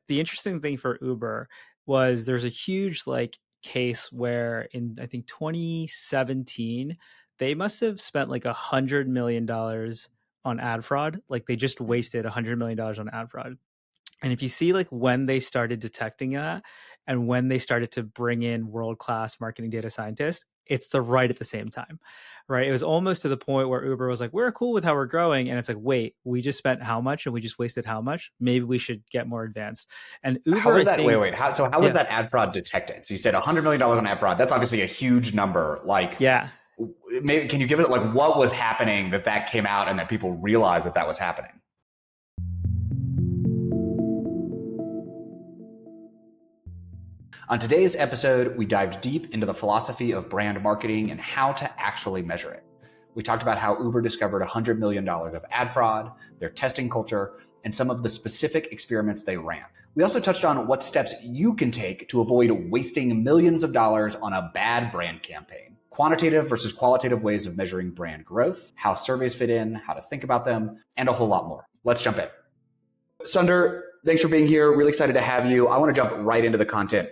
The interesting thing for Uber was there's a huge like case where in I think 2017 they must have spent like $100 million on ad fraud. Like they just wasted $100 million on ad fraud. And if you see like when they started detecting that and when they started to bring in world-class marketing data scientists, it's the right at the same time, right? It was almost to the point where Uber was like, we're cool with how we're growing. And it's like, wait, we just spent how much and we just wasted how much? Maybe we should get more advanced. And How Uber, I was that? Wait, think, wait. How was yeah, that ad fraud detected? So you said $100 million on ad fraud. That's obviously a huge number. Like, yeah. maybe can you give it like what was happening that came out and that people realized that was happening? On today's episode, we dived deep into the philosophy of brand marketing and how to actually measure it. We talked about how Uber discovered $100 million of ad fraud, their testing culture, and some of the specific experiments they ran. We also touched on what steps you can take to avoid wasting millions of dollars on a bad brand campaign, quantitative versus qualitative ways of measuring brand growth, how surveys fit in, how to think about them, and a whole lot more. Let's jump in. Sundar, thanks for being here. Really excited to have you. I want to jump right into the content.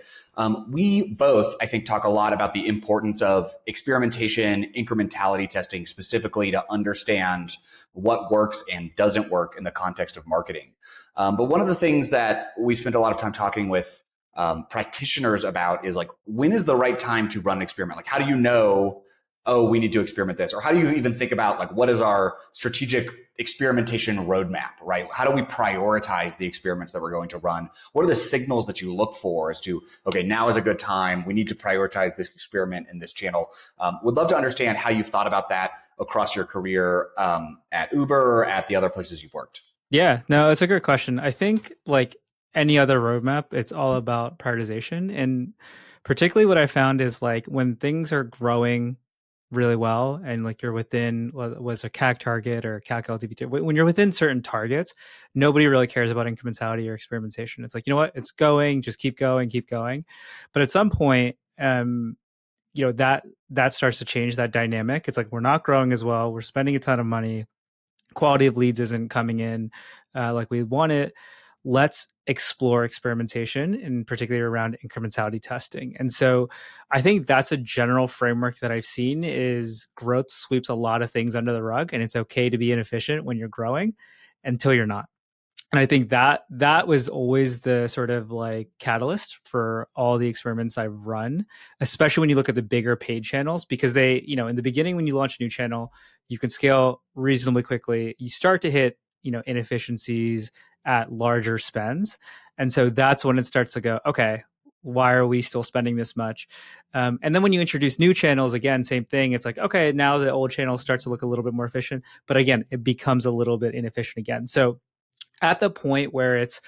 We both, I think, talk a lot about the importance of experimentation, incrementality testing, specifically to understand what works and doesn't work in the context of marketing. But one of the things that we spent a lot of time talking with practitioners about is like, when is the right time to run an experiment? Like, how do you know, oh, we need to experiment this? Or how do you even think about like, what is our strategic experimentation roadmap, right? How do we prioritize the experiments that we're going to run? What are the signals that you look for as to, okay, now is a good time. We need to prioritize this experiment in this channel. Would love to understand how you've thought about that across your career at Uber or at the other places you've worked. Yeah, no, it's a great question. I think like any other roadmap, it's all about prioritization. And particularly what I found is like when things are growing really well and like you're within was a CAC target or a CAC LTV, when you're within certain targets, nobody really cares about incrementality or experimentation. It's like, you know what, it's going, just keep going, keep going. But at some point, that starts to change that dynamic. It's like we're not growing as well. We're spending a ton of money. Quality of leads isn't coming in like we want it. Let's explore experimentation, and particularly around incrementality testing. And so I think that's a general framework that I've seen is growth sweeps a lot of things under the rug, and it's okay to be inefficient when you're growing until you're not. And I think that was always the sort of like catalyst for all the experiments I've run, especially when you look at the bigger paid channels, because they, in the beginning, when you launch a new channel, you can scale reasonably quickly. You start to hit, inefficiencies at larger spends. And so that's when it starts to go, okay, why are we still spending this much? And then when you introduce new channels, again, same thing. It's like, okay, now the old channel starts to look a little bit more efficient, but again, it becomes a little bit inefficient again. So at the point where it's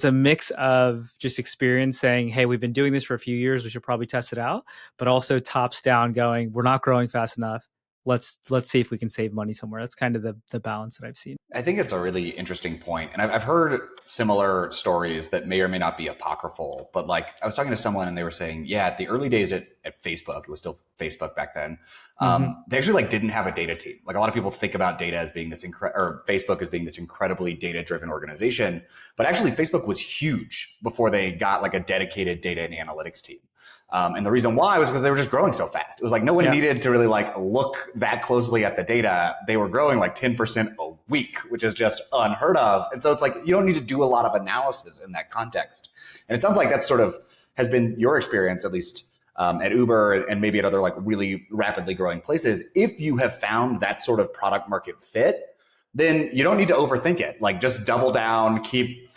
a mix of just experience saying, hey, we've been doing this for a few years, we should probably test it out, but also tops down going, we're not growing fast enough. Let's see if we can save money somewhere. That's kind of the balance that I've seen. I think it's a really interesting point. And I've heard similar stories that may or may not be apocryphal, but like I was talking to someone and they were saying, yeah, at the early days at Facebook, it was still Facebook back then. They actually like didn't have a data team. Like a lot of people think about data as being this or Facebook as being this incredibly data driven organization, but actually Facebook was huge before they got like a dedicated data and analytics team. And the reason why was because they were just growing so fast. It was like no one needed to really like look that closely at the data. They were growing like 10% a week, which is just unheard of. And so it's like you don't need to do a lot of analysis in that context. And it sounds like that sort of has been your experience, at least at Uber and maybe at other like really rapidly growing places. If you have found that sort of product market fit, then you don't need to overthink it. Like just double down, keep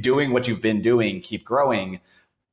doing what you've been doing, keep growing.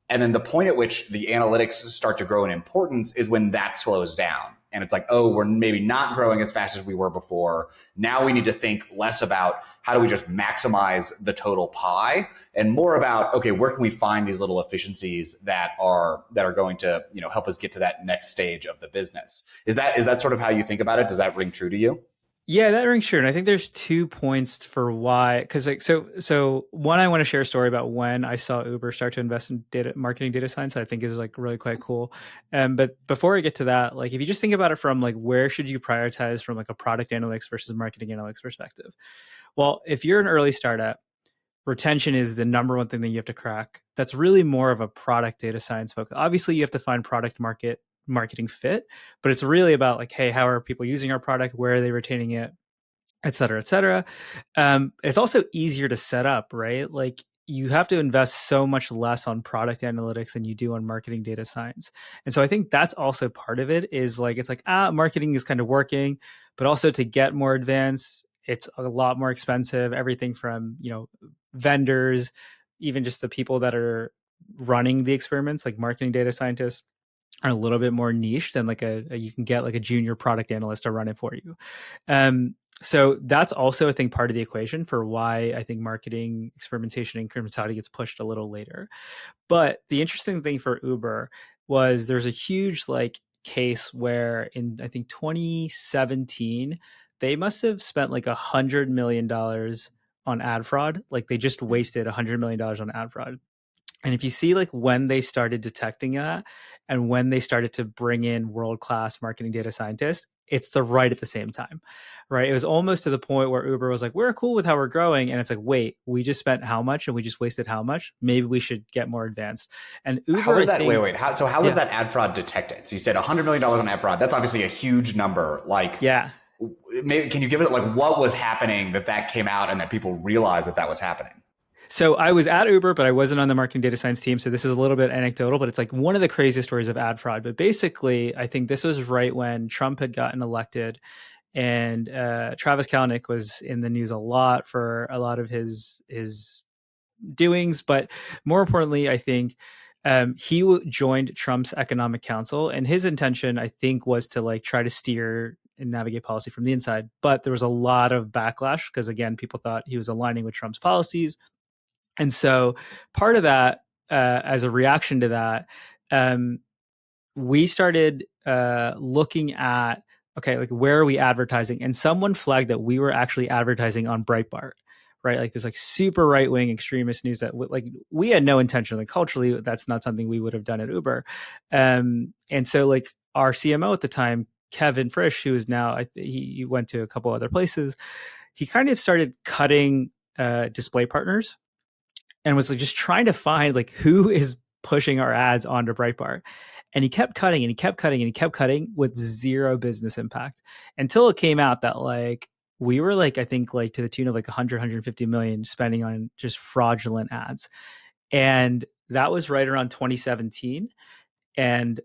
And then the point at which the analytics start to grow in importance is when that slows down. And it's like, oh, we're maybe not growing as fast as we were before. Now we need to think less about how do we just maximize the total pie and more about, okay, where can we find these little efficiencies that are going to, help us get to that next stage of the business. Is that sort of how you think about it? Does that ring true to you? Yeah, that rings true. And I think there's 2 points for why, because like, so one, I want to share a story about when I saw Uber start to invest in marketing data science. I think is like really quite cool. But before I get to that, like if you just think about it from like, where should you prioritize from like a product analytics versus marketing analytics perspective? Well, if you're an early startup, retention is the number one thing that you have to crack. That's really more of a product data science focus. Obviously, you have to find product marketing fit, but it's really about like, hey, how are people using our product? Where are they retaining it? Et cetera, et cetera. It's also easier to set up, right? Like you have to invest so much less on product analytics than you do on marketing data science. And so I think that's also part of it is like, it's like, marketing is kind of working, but also to get more advanced, it's a lot more expensive. Everything from, vendors, even just the people that are running the experiments, like marketing data scientists are a little bit more niche than like you can get like a junior product analyst to run it for you. So that's also, I think, part of the equation for why I think marketing experimentation and incrementality gets pushed a little later. But the interesting thing for Uber was there's a huge like case where in I think 2017 they must have spent like $100 million on ad fraud. Like they just wasted $100 million on ad fraud. And if you see like when they started detecting that and when they started to bring in world-class marketing data scientists, it's right at the same time, right? It was almost to the point where Uber was like, we're cool with how we're growing. And it's like, wait, we just spent how much and we just wasted how much? Maybe we should get more advanced. And Uber, How was I that? think, Wait. How was that ad fraud detected? So you said $100 million on ad fraud. That's obviously a huge number. Like, yeah. maybe can you give it like what was happening that came out and that people realized that was happening? So I was at Uber, but I wasn't on the marketing data science team. So this is a little bit anecdotal, but it's like one of the craziest stories of ad fraud. But basically, I think this was right when Trump had gotten elected, and Travis Kalanick was in the news a lot for a lot of his doings. But more importantly, I think he joined Trump's Economic Council, and his intention, I think, was to like try to steer and navigate policy from the inside. But there was a lot of backlash because, again, people thought he was aligning with Trump's policies. And so part of that, as a reaction to that, we started looking at, okay, like where are we advertising? And someone flagged that we were actually advertising on Breitbart, right? Like this like super right-wing extremist news that like we had no intention, like culturally, that's not something we would have done at Uber. And so like our CMO at the time, Kevin Frisch, who is now, he went to a couple other places, he kind of started cutting display partners and was like just trying to find like who is pushing our ads onto Breitbart. And he kept cutting and he kept cutting and he kept cutting with zero business impact until it came out that like we were like, I think like to the tune of like 150 million spending on just fraudulent ads. And that was right around 2017. And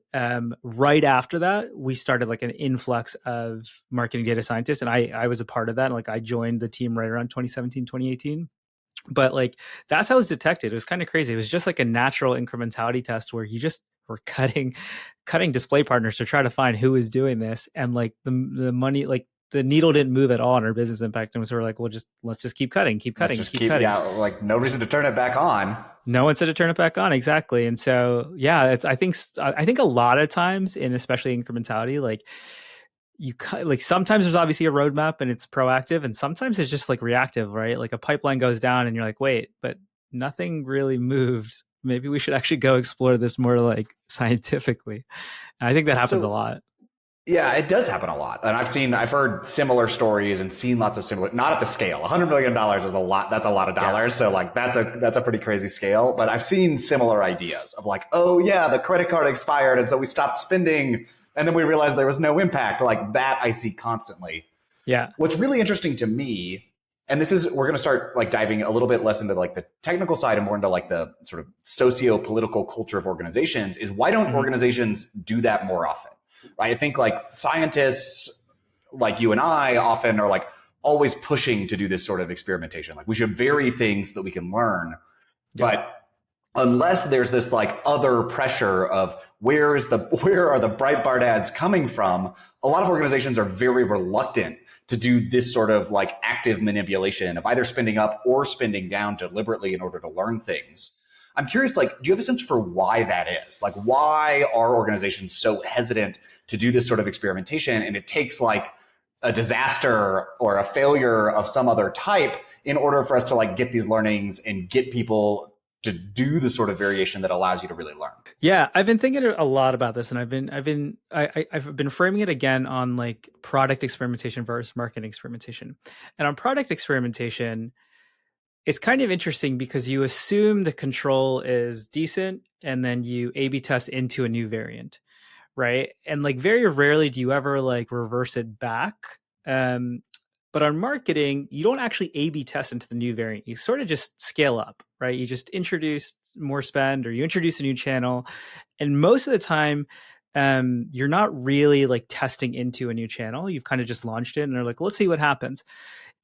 right after that, we started like an influx of marketing data scientists. And I was a part of that. And like I joined the team right around 2017, 2018. But like that's how it was detected. It was kind of crazy. It was just like a natural incrementality test where you just were cutting display partners to try to find who is doing this, and like the money, like the needle didn't move at all on our business impact. And so we're like, well, let's just keep cutting, keep cutting, keep cutting. Yeah, like no reason to turn it back on. No one said to turn it back on, exactly. And so yeah, I think a lot of times, and especially incrementality, like you like sometimes there's obviously a roadmap and it's proactive, and sometimes it's just like reactive, right? Like a pipeline goes down and you're like, wait, but nothing really moved. Maybe we should actually go explore this more like scientifically. And I think that happens a lot. Yeah, it does happen a lot. And I've heard similar stories and seen lots of similar, not at the scale. $100 million is a lot. That's a lot of dollars. Yeah. So like that's a pretty crazy scale, but I've seen similar ideas of like, oh yeah, the credit card expired. And so we stopped spending and then we realized there was no impact. Like that I see constantly. Yeah. What's really interesting to me, and we're going to start like diving a little bit less into like the technical side and more into like the sort of socio-political culture of organizations, is why don't organizations do that more often? Right? I think like scientists like you and I often are like always pushing to do this sort of experimentation. Like we should vary things that we can learn. Yeah. But unless there's this like other pressure of where are the Breitbart ads coming from, a lot of organizations are very reluctant to do this sort of like active manipulation of either spending up or spending down deliberately in order to learn things. I'm curious, like, do you have a sense for why that is? Like, why are organizations so hesitant to do this sort of experimentation? And it takes like a disaster or a failure of some other type in order for us to like get these learnings and get people to do the sort of variation that allows you to really learn. Yeah, I've been thinking a lot about this, and I've been framing it again on like product experimentation versus marketing experimentation. And on product experimentation, it's kind of interesting because you assume the control is decent and then you A/B test into a new variant, right? And like very rarely do you ever like reverse it back. Um, but on marketing, you don't actually A/B test into the new variant. You sort of just scale up, right? You just introduce more spend or you introduce a new channel, and most of the time, you're not really like testing into a new channel. You've kind of just launched it, and they're like, let's see what happens.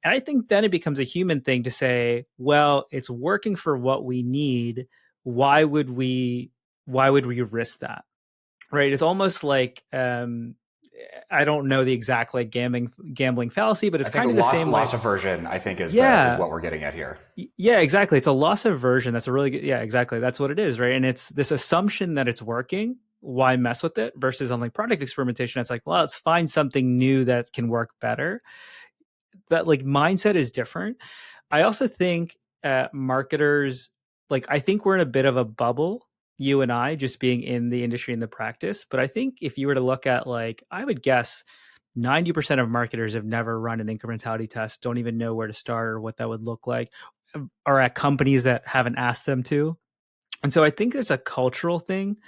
And I think then it becomes a human thing to say, well, it's working for what we need. Why would we? Why would we risk that? Right? It's almost like I don't know the exact like gambling fallacy, but I it's think kind of the same loss like aversion, I think, is yeah, what we're getting at here. yeah, exactly. It's a loss aversion. That's a really good, yeah, exactly. That's what it is, right? And it's this assumption that it's working. Why mess with it? Versus on like product experimentation, it's like, well, let's find something new that can work better. That like mindset is different. I also think marketers, like, I think we're in a bit of a bubble, you and I, just being in the industry and the practice. But I think if you were to look at, like, I would guess 90% of marketers have never run an incrementality test, don't even know where to start or what that would look like, or at companies that haven't asked them to. And so I think there's a cultural thing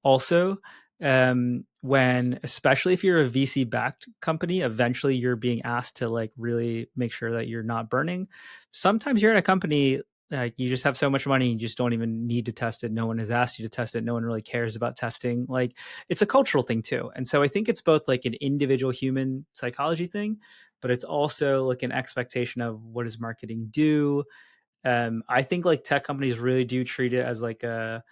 also, when, especially if you're a VC backed company, eventually you're being asked to like really make sure that you're not burning. Sometimes you're at a company like you just have so much money, you just don't even need to test it. No one has asked you to test it. No one really cares about testing. Like, it's a cultural thing too. And so I think it's both like an individual human psychology thing, but it's also like an expectation of what does marketing do. I think like tech companies really do treat it as like a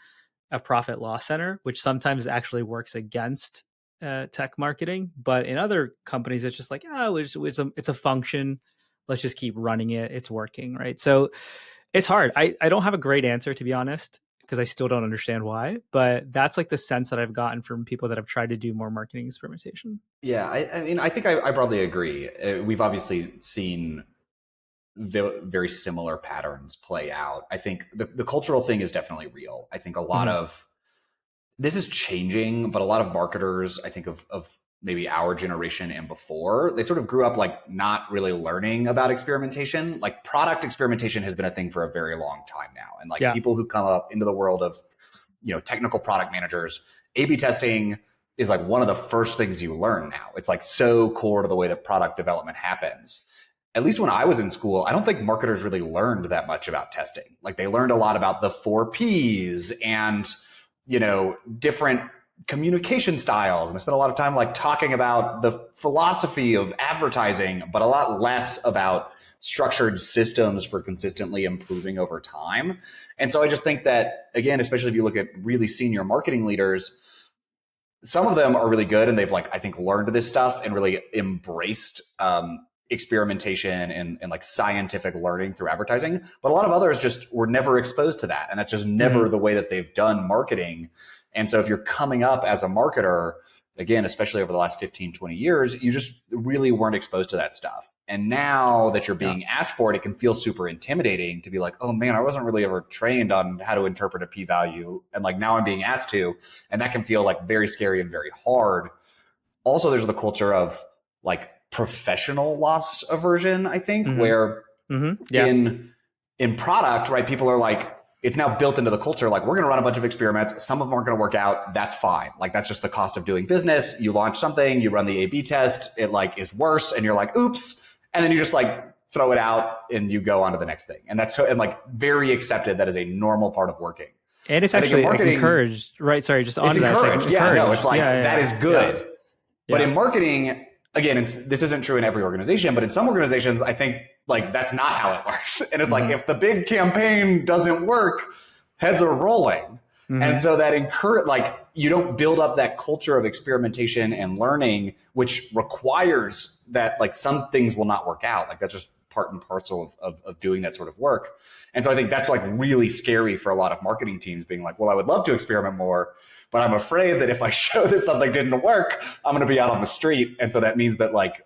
profit loss center, which sometimes actually works against tech marketing. But in other companies, it's just like, oh, it's a function. Let's just keep running it. It's working, right? So it's hard. I don't have a great answer, to be honest, because I still don't understand why. But that's like the sense that I've gotten from people that have tried to do more marketing experimentation. Yeah, I mean, I think I broadly agree. We've obviously seen very similar patterns play out. I think the cultural thing is definitely real. I think a lot Mm-hmm. of this is changing, but a lot of marketers, I think of maybe our generation and before, they sort of grew up like not really learning about experimentation. Like product experimentation has been a thing for a very long time now. And like Yeah. people who come up into the world of, technical product managers, A/B testing is like one of the first things you learn now. It's like so core to the way that product development happens. At least when I was in school, I don't think marketers really learned that much about testing. Like they learned a lot about the 4 Ps and different communication styles. And I spent a lot of time like talking about the philosophy of advertising, but a lot less about structured systems for consistently improving over time. And so I just think that, again, especially if you look at really senior marketing leaders, some of them are really good and they've like, I think, learned this stuff and really embraced experimentation and like scientific learning through advertising. But a lot of others just were never exposed to that. And that's just never Mm-hmm. the way that they've done marketing. And so if you're coming up as a marketer, again, especially over the last 15, 20 years, you just really weren't exposed to that stuff. And now that you're Yeah. being asked for it, it can feel super intimidating to be like, oh man, I wasn't really ever trained on how to interpret a p-value. And like now I'm being asked to, and that can feel like very scary and very hard. Also, there's the culture of like professional loss aversion, I think, Mm-hmm. where Mm-hmm. Yeah. in product, right, people are like, it's now built into the culture. Like, we're going to run a bunch of experiments. Some of them aren't going to work out. That's fine. Like, that's just the cost of doing business. You launch something, you run the A/B test, it like is worse, and you're like, oops, and then you just like throw it out and you go on to the next thing. And that's and like very accepted. That is a normal part of working. And it's I think in actually like marketing, encouraged, right? Sorry, just it's onto that. It's like encouraged. Yeah, no, it's encouraged. like Yeah. that Yeah. is Yeah. good. But Yeah. in marketing, again, this isn't true in every organization, but in some organizations, I think like that's not how it works. And it's like, Mm-hmm. if the big campaign doesn't work, heads are rolling. And Mm-hmm. so that like you don't build up that culture of experimentation and learning, which requires that like some things will not work out. Like that's just part and parcel of doing that sort of work. And so I think that's like really scary for a lot of marketing teams being like, well, I would love to experiment more, but I'm afraid that if I show that something didn't work, I'm going to be out on the street. And so that means that like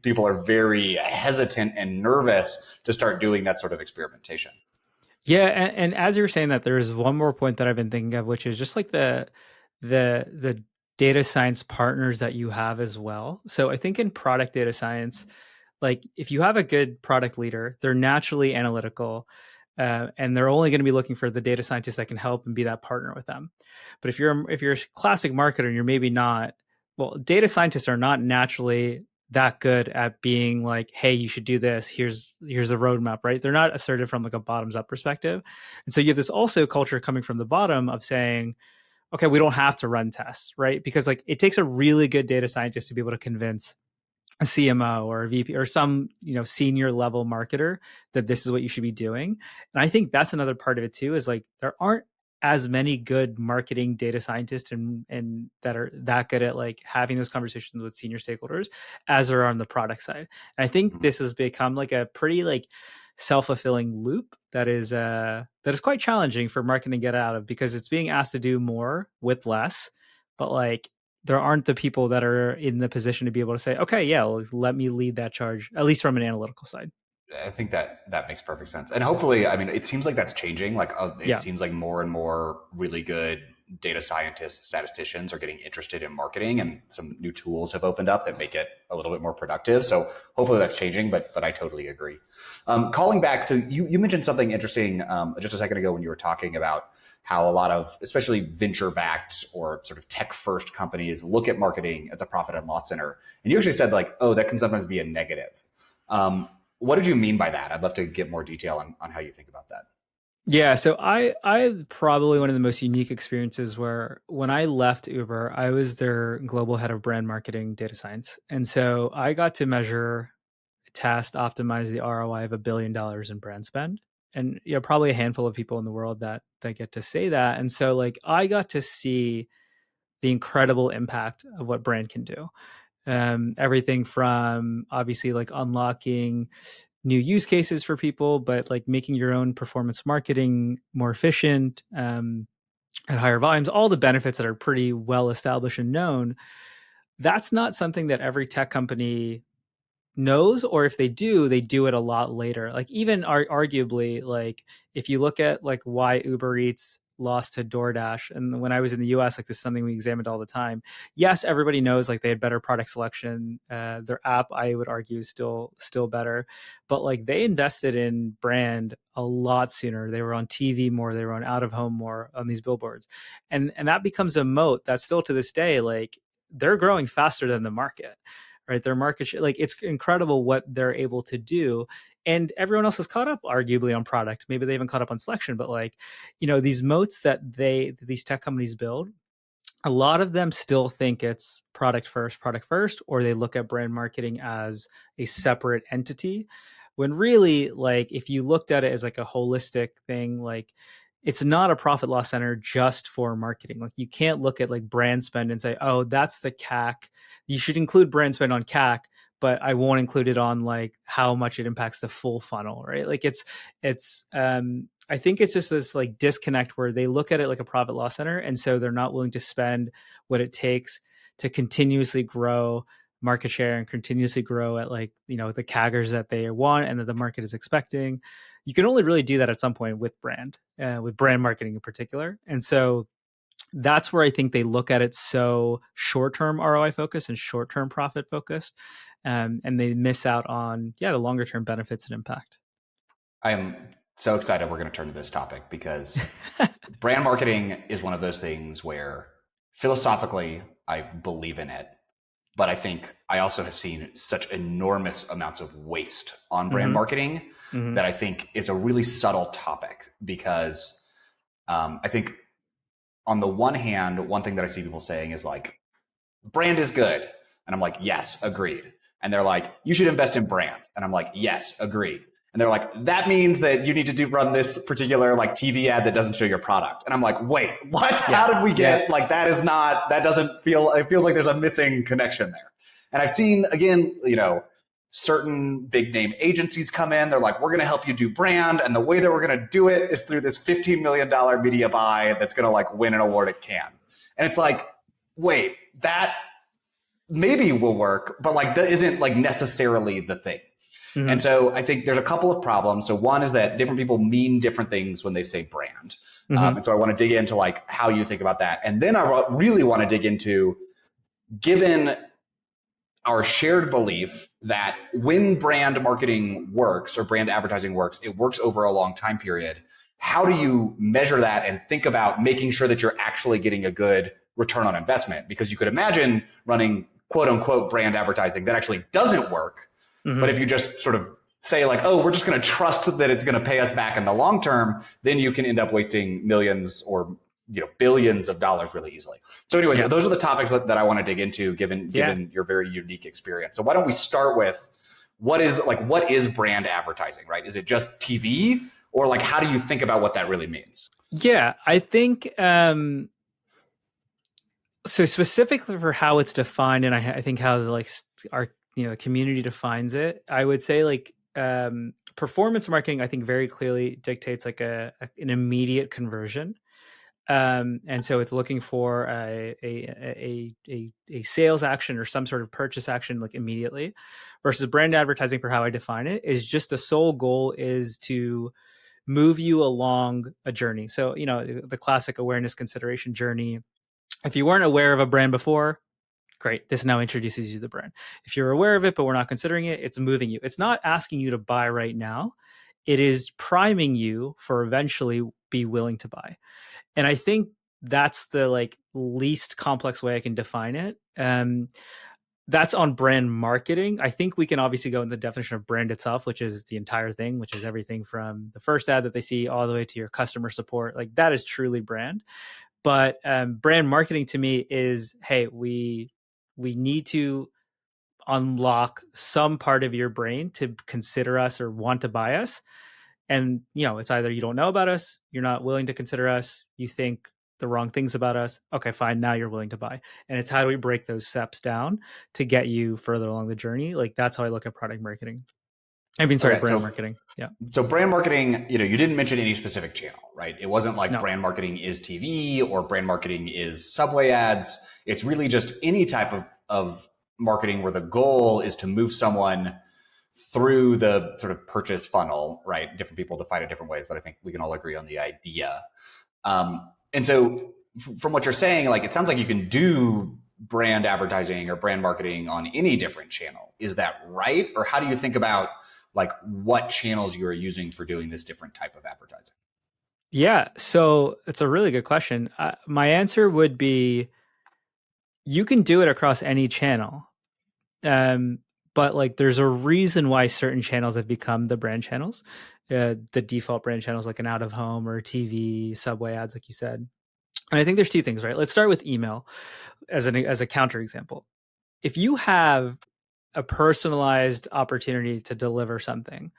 people are very hesitant and nervous to start doing that sort of experimentation. Yeah, and as you were saying that, there is one more point that I've been thinking of, which is just like the data science partners that you have as well. So I think in product data science, like if you have a good product leader, they're naturally analytical, and they're only going to be looking for the data scientist that can help and be that partner with them. But if you're a classic marketer and you're maybe not, well, data scientists are not naturally that good at being like, hey, you should do this, here's the roadmap, right? They're not assertive from like a bottoms up perspective. And so you have this also culture coming from the bottom of saying, okay, we don't have to run tests, right? Because like it takes a really good data scientist to be able to convince a CMO or a VP or some, senior level marketer that this is what you should be doing. And I think that's another part of it too, is like there aren't as many good marketing data scientists and that are that good at like having those conversations with senior stakeholders as there are on the product side. And I think this has become like a pretty like self-fulfilling loop that is quite challenging for marketing to get out of, because it's being asked to do more with less, but like there aren't the people that are in the position to be able to say, okay, yeah, well, let me lead that charge, at least from an analytical side. I think that makes perfect sense. And hopefully, I mean, it seems like that's changing. Like it Yeah. seems like more and more really good data scientists, statisticians are getting interested in marketing, and some new tools have opened up that make it a little bit more productive. So hopefully that's changing, but I totally agree. Calling back, so you mentioned something interesting just a second ago when you were talking about how a lot of, especially venture-backed or sort of tech-first companies look at marketing as a profit and loss center. And you actually said like, oh, that can sometimes be a negative. What did you mean by that? I'd love to get more detail on how you think about that. Yeah, so I probably one of the most unique experiences where when I left Uber, I was their global head of brand marketing data science. And so I got to measure, test, optimize the ROI of $1 billion in brand spend. And probably a handful of people in the world that get to say that. And so like I got to see the incredible impact of what brand can do. Everything from obviously like unlocking new use cases for people, but like making your own performance marketing more efficient, at higher volumes, all the benefits that are pretty well established and known. That's not something that every tech company knows, or if they do it a lot later. Like even arguably, like if you look at like why Uber Eats lost to DoorDash, and when I was in the US, like this is something we examined all the time. Yes, everybody knows like they had better product selection. Their app, I would argue, is still better, but like they invested in brand a lot sooner. They were on TV more, they were on out of home more, on these billboards, and that becomes a moat that still to this day, like they're growing faster than the market, right? Their market share, like it's incredible what they're able to do. And everyone else has caught up arguably on product. Maybe they haven't caught up on selection, but like, these moats that these tech companies build, a lot of them still think it's product first, or they look at brand marketing as a separate entity. When really, like, if you looked at it as like a holistic thing, like it's not a profit loss center just for marketing. Like you can't look at like brand spend and say, oh, that's the CAC. You should include brand spend on CAC, but I won't include it on like how much it impacts the full funnel, right? Like it's I think it's just this like disconnect where they look at it like a profit loss center, and so they're not willing to spend what it takes to continuously grow market share and continuously grow at like the CAGRs that they want and that the market is expecting. You can only really do that at some point with brand marketing in particular. And so that's where I think they look at it so short-term ROI focused and short-term profit focused, and they miss out on the longer-term benefits and impact. I am so excited we're going to turn to this topic because brand marketing is one of those things where philosophically I believe in it, but I think I also have seen such enormous amounts of waste on brand marketing that I think is a really subtle topic because I think on the one hand, one thing that I see people saying is like, brand is good. And I'm like, yes, agreed. And they're like, you should invest in brand. And I'm like, yes, agreed. And they're like, that means that you need to run this particular like TV ad that doesn't show your product. And I'm like, wait, what? How did we get like, that doesn't feel, it feels like there's a missing connection there. And I've seen, again, certain big name agencies come in. They're like, we're going to help you do brand. And the way that we're going to do it is through this $15 million media buy that's going to like win an award at Cannes. And it's like, wait, that maybe will work, but like that isn't like necessarily the thing. And so I think there's a couple of problems. So one is that different people mean different things when they say brand. And so I want to dig into like how you think about that. And then I really want to dig into, given our shared belief that when brand marketing works or brand advertising works, it works over a long time period. How do you measure that and think about making sure that you're actually getting a good return on investment? Because you could imagine running quote unquote brand advertising that actually doesn't work. But Mm-hmm. if you just sort of say like, oh, we're just going to trust that it's going to pay us back in the long term, then you can end up wasting millions or billions of dollars really easily. So anyways, Yeah. those are the topics that I want to dig into Yeah. given your very unique experience. So why don't we start with what is brand advertising, right? Is it just TV, or like how do you think about what that really means? Yeah. I think so specifically for how it's defined, and I think how like our community defines it, I would say like performance marketing, I think very clearly dictates like an immediate conversion. And so it's looking for a sales action or some sort of purchase action like immediately, versus brand advertising, for how I define it, is just the sole goal is to move you along a journey. So the classic awareness consideration journey. If you weren't aware of a brand before, great, this now introduces you to the brand. If you're aware of it but we're not considering it, it's moving you. It's not asking you to buy right now, it is priming you for eventually be willing to buy. And I think that's the like least complex way I can define it. That's on brand marketing. I think we can obviously go in the definition of brand itself, which is the entire thing, which is everything from the first ad that they see all the way to your customer support. Like that is truly brand. But brand marketing to me is, hey, we need to unlock some part of your brain to consider us or want to buy us. And it's either you don't know about us, you're not willing to consider us, you think the wrong things about us. Okay, fine, now you're willing to buy. And it's how do we break those steps down to get you further along the journey. Like that's how I look at product marketing. I mean, sorry, Okay, brand so marketing. Yeah. so brand marketing, you didn't mention any specific channel, right? It wasn't like No. brand marketing is TV or brand marketing is Subway ads. It's really just any type of marketing where the goal is to move someone through the sort of purchase funnel, right? Different people define it different ways, but I think we can all agree on the idea. And so from what you're saying, like it sounds like you can do brand advertising or brand marketing on any different channel. Is that right? Or how do you think about like what channels you are using for doing this different type of advertising? Yeah. So it's a really good question. My answer would be you can do it across any channel. Um, but like there's a reason why certain channels have become the brand channels, the default brand channels, like an out of home or TV, Subway ads, like you said. And I think there's two things, right? Let's start with email as a counter example. If you have a personalized opportunity to deliver something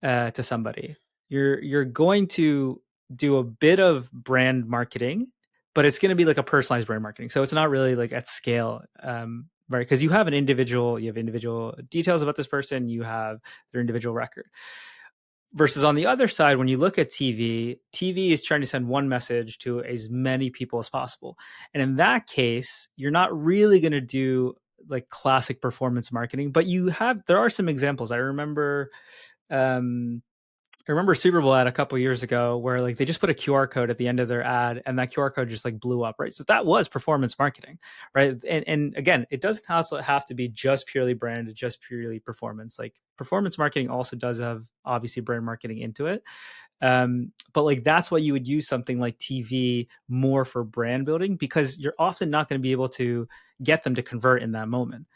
to somebody, you're going to do a bit of brand marketing, but it's going to be like a personalized brand marketing. So it's not really like at scale, right? Because you have individual details about this person, you have their individual record. Versus on the other side, when you look at TV is trying to send one message to as many people as possible. And in that case, you're not really going to do like classic performance marketing, but there are some examples. Um, I remember a Super Bowl ad a couple years ago where like they just put a QR code at the end of their ad, and that QR code just like blew up, right? So that was performance marketing, right? And again, it doesn't also have to be just purely brand, just purely performance. Like performance marketing also does have obviously brand marketing into it. But like that's why you would use something like TV more for brand building, because you're often not going to be able to get them to convert in that moment.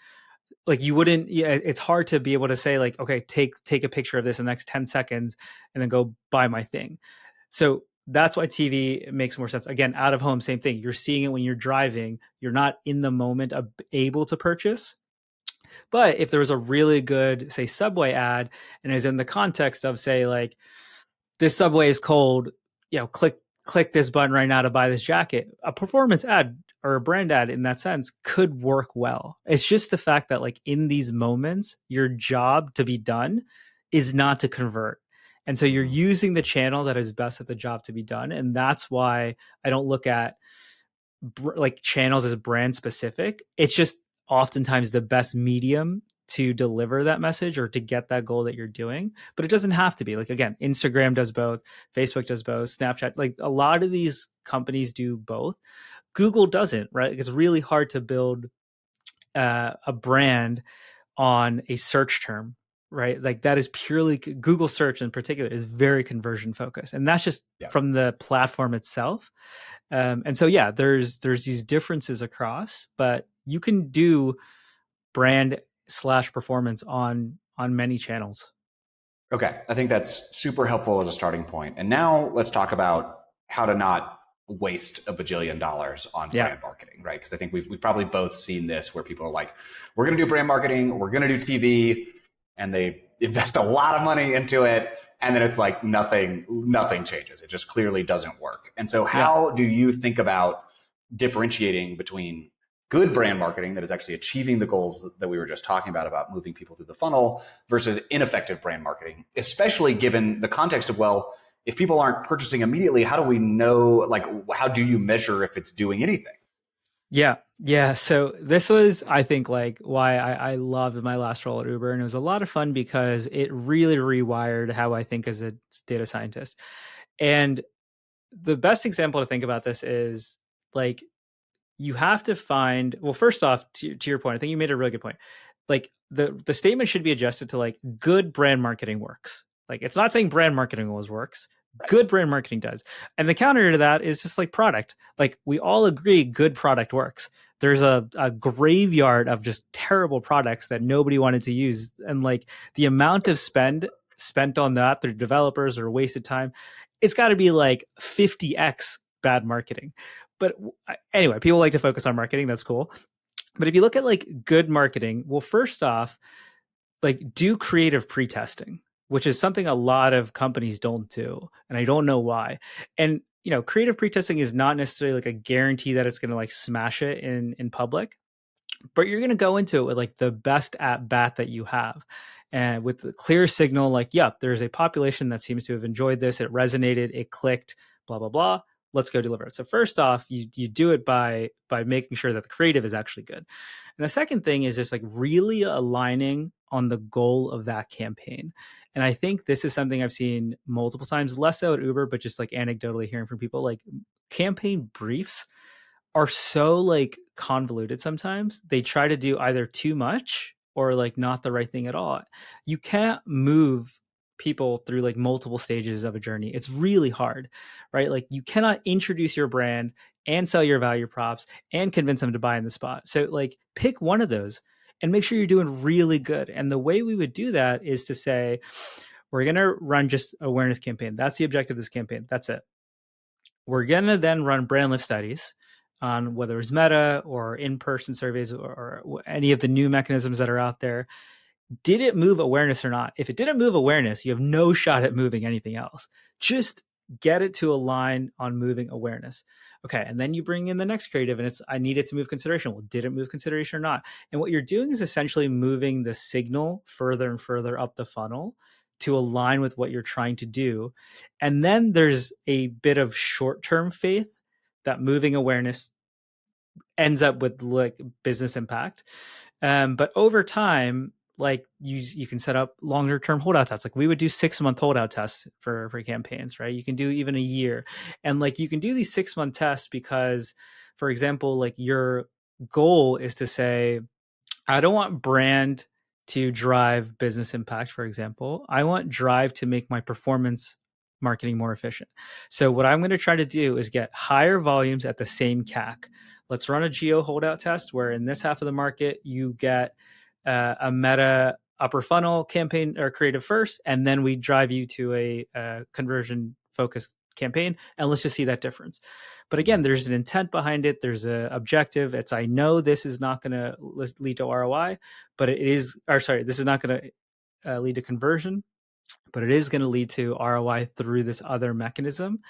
Like you wouldn't, it's hard to be able to say like, okay, take a picture of this in the next 10 seconds and then go buy my thing. So that's why TV makes more sense. Again, out of home, same thing. You're seeing it when you're driving. You're not in the moment of able to purchase. But if there was a really good, say, Subway ad, and is in the context of, say, like, this Subway is cold, click this button right now to buy this jacket. A performance ad or a brand ad in that sense could work well. It's just the fact that like in these moments, your job to be done is not to convert. And so you're using the channel that is best at the job to be done. And that's why I don't look at like channels as brand specific. It's just oftentimes the best medium to deliver that message or to get that goal that you're doing. But it doesn't have to be. Like again, Instagram does both, Facebook does both, Snapchat, like a lot of these companies do both. Google doesn't, right? It's really hard to build a brand on a search term, right? Like that is purely Google search in particular is very conversion focused, and that's just Yeah. from the platform itself. And so yeah, there's these differences across, but you can do brand slash performance on many channels. Okay, I think that's super helpful as a starting point. And now let's talk about how to not waste $1 bajillion on Yeah. brand marketing, right? Because I think we've probably both seen this where people are like, we're going to do brand marketing, we're going to do TV, and they invest a lot of money into it. And then it's like nothing changes. It just clearly doesn't work. And so Yeah. how do you think about differentiating between good brand marketing that is actually achieving the goals that we were just talking about moving people through the funnel versus ineffective brand marketing, especially given the context of, well, if people aren't purchasing immediately, how do we know, like, how do you measure if it's doing anything? Yeah. Yeah. So this was, I think, like why I loved my last role at Uber. And it was a lot of fun because it really rewired how I think as a data scientist. And the best example to think about this is like you have to find, well, first off, to your point, I think you made a really good point. Like the statement should be adjusted to like good brand marketing works. Like it's not saying brand marketing always works. Right. Good brand marketing does. And the counter to that is just like product. Like we all agree good product works. There's a graveyard of just terrible products that nobody wanted to use. And like the amount of spent on that through developers or wasted time, it's got to be like 50x bad marketing. But anyway, people like to focus on marketing. That's cool. But if you look at like good marketing, well, first off, like do creative pre-testing, which is something a lot of companies don't do. And I don't know why. And, you know, creative pre-testing is not necessarily like a guarantee that it's going to like smash it in public, but you're going to go into it with like the best at bat that you have. And with the clear signal, like, yep, there's a population that seems to have enjoyed this. It resonated, it clicked, blah, blah, blah. Let's go deliver it. So first off, you do it by making sure that the creative is actually good. And the second thing is just like really aligning on the goal of that campaign. And I think this is something I've seen multiple times, less so at Uber, but just like anecdotally hearing from people, like campaign briefs are so like convoluted sometimes. They try to do either too much or like not the right thing at all. You can't move people through like multiple stages of a journey. It's really hard, right? Like you cannot introduce your brand and sell your value props and convince them to buy in the spot. So like pick one of those and make sure you're doing really good. And the way we would do that is to say, we're going to run just awareness campaign. That's the objective of this campaign. That's it. We're going to then run brand lift studies on whether it's Meta or in-person surveys or any of the new mechanisms that are out there. Did it move awareness or not? If it didn't move awareness, you have no shot at moving anything else. Just get it to align on moving awareness. Okay, and then you bring in the next creative and it's, I need it to move consideration. Well, did it move consideration or not? And what you're doing is essentially moving the signal further and further up the funnel to align with what you're trying to do. And then there's a bit of short-term faith that moving awareness ends up with like business impact. But over time, like you can set up longer term holdout tests. Like we would do 6-month holdout tests for campaigns, right? You can do even a year. And like you can do these 6-month tests because, for example, like your goal is to say, I don't want brand to drive business impact, for example. I want drive to make my performance marketing more efficient. So what I'm going to try to do is get higher volumes at the same CAC. Let's run a geo holdout test where in this half of the market, you get a Meta upper funnel campaign or creative first, and then we drive you to a conversion focused campaign, and let's just see that difference. But again, there's an intent behind it. There's an objective. It's, I know this is not going to lead to ROI, but it is, or sorry, this is not going to lead to conversion, but it is going to lead to ROI through this other mechanism.